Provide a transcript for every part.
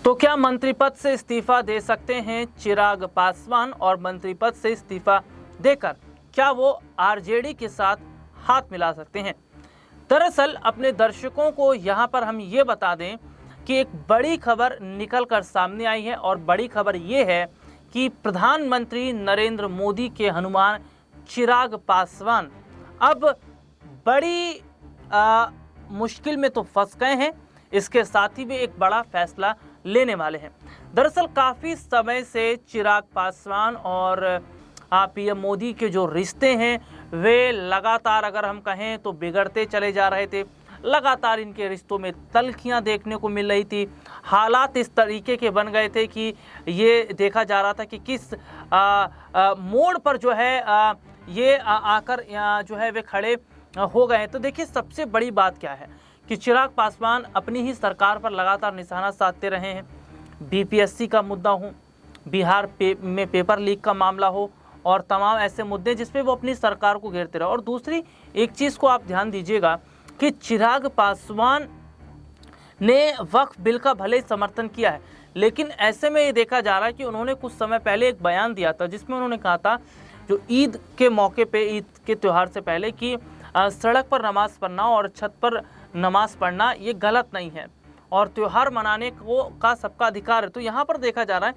तो क्या मंत्री पद से इस्तीफा दे सकते हैं चिराग पासवान और मंत्री पद से इस्तीफा देकर क्या वो आरजेडी के साथ हाथ मिला सकते हैं? दरअसल अपने दर्शकों को यहाँ पर हम ये बता दें कि एक बड़ी खबर निकल कर सामने आई है और बड़ी खबर ये है कि प्रधानमंत्री नरेंद्र मोदी के हनुमान चिराग पासवान अब बड़ी मुश्किल में तो फंस गए हैं। इसके साथ ही वे एक बड़ा फैसला लेने वाले हैं। दरअसल काफ़ी समय से चिराग पासवान और पीएम मोदी के जो रिश्ते हैं वे लगातार अगर हम कहें तो बिगड़ते चले जा रहे थे। लगातार इनके रिश्तों में तल्खियां देखने को मिल रही थी। हालात इस तरीके के बन गए थे कि ये देखा जा रहा था कि किस मोड़ पर जो है ये आकर जो है वे खड़े हो गए। तो देखिए सबसे बड़ी बात क्या है कि चिराग पासवान अपनी ही सरकार पर लगातार निशाना साधते रहे हैं। बीपीएससी का मुद्दा हो, बिहार में पेपर लीक का मामला हो और तमाम ऐसे मुद्दे जिस पे वो अपनी सरकार को घेरते रहे। और दूसरी एक चीज़ को आप ध्यान दीजिएगा कि चिराग पासवान ने वक्फ बिल का भले समर्थन किया है, लेकिन ऐसे में ये देखा जा रहा है कि उन्होंने कुछ समय पहले एक बयान दिया था जिसमें उन्होंने कहा था जो ईद के मौके पे, ईद के त्यौहार से पहले, कि सड़क पर नमाज़ पढ़ना और छत पर नमाज़ पढ़ना ये गलत नहीं है और त्यौहार मनाने को का सबका अधिकार है। तो यहाँ पर देखा जा रहा है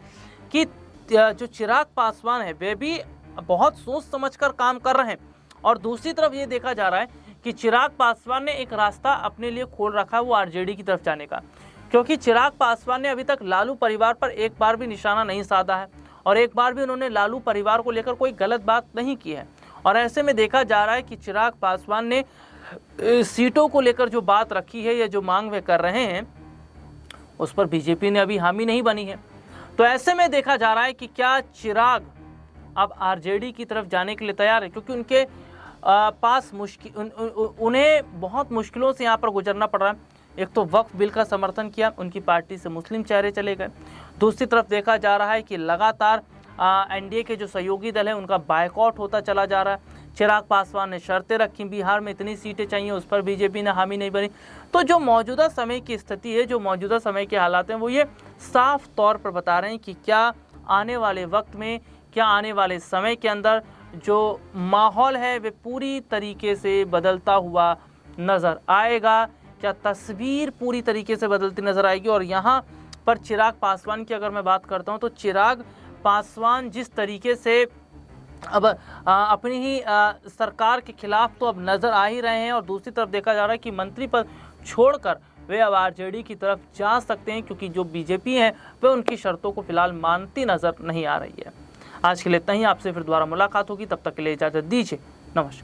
कि जो चिराग पासवान है वे भी बहुत सोच समझकर काम कर रहे हैं। और दूसरी तरफ ये देखा जा रहा है कि चिराग पासवान ने एक रास्ता अपने लिए खोल रखा है, वो आरजेडी की तरफ जाने का, क्योंकि चिराग पासवान ने अभी तक लालू परिवार पर एक बार भी निशाना नहीं साधा है और एक बार भी उन्होंने लालू परिवार को लेकर कोई गलत बात नहीं की है। और ऐसे में देखा जा रहा है कि चिराग पासवान ने सीटों को लेकर जो बात रखी है या जो मांग वे कर रहे हैं उस पर बीजेपी ने अभी हामी नहीं बनी है। तो ऐसे में देखा जा रहा है कि क्या चिराग अब आरजेडी की तरफ जाने के लिए तैयार है, क्योंकि उनके पास उन्हें बहुत मुश्किलों से यहाँ पर गुजरना पड़ रहा है। एक तो वक्फ बिल का समर्थन किया, उनकी पार्टी से मुस्लिम चेहरे चले गए। दूसरी तरफ देखा जा रहा है कि लगातार एनडीए के जो सहयोगी दल है उनका बायकॉट होता चला जा रहा है। चिराग पासवान ने शर्तें रखी, बिहार में इतनी सीटें चाहिए, उस पर बीजेपी ने हामी नहीं बनी। तो जो मौजूदा समय की स्थिति है, जो मौजूदा समय के हालात हैं, वो ये साफ तौर पर बता रहे हैं कि क्या आने वाले वक्त में, क्या आने वाले समय के अंदर जो माहौल है वे पूरी तरीके से बदलता हुआ नज़र आएगा, क्या तस्वीर पूरी तरीके से बदलती नज़र आएगी। और यहाँ पर चिराग पासवान की अगर मैं बात करता हूँ तो चिराग पासवान जिस तरीके से अब अपनी ही सरकार के खिलाफ तो अब नज़र आ ही रहे हैं, और दूसरी तरफ देखा जा रहा है कि मंत्री पद छोड़कर वे अब आरजेडी की तरफ जा सकते हैं, क्योंकि जो बीजेपी है वे उनकी शर्तों को फिलहाल मानती नज़र नहीं आ रही है। आज के लिए इतना ही, आपसे फिर दोबारा मुलाकात होगी, तब तक के लिए इजाज़त दीजिए, नमस्कार।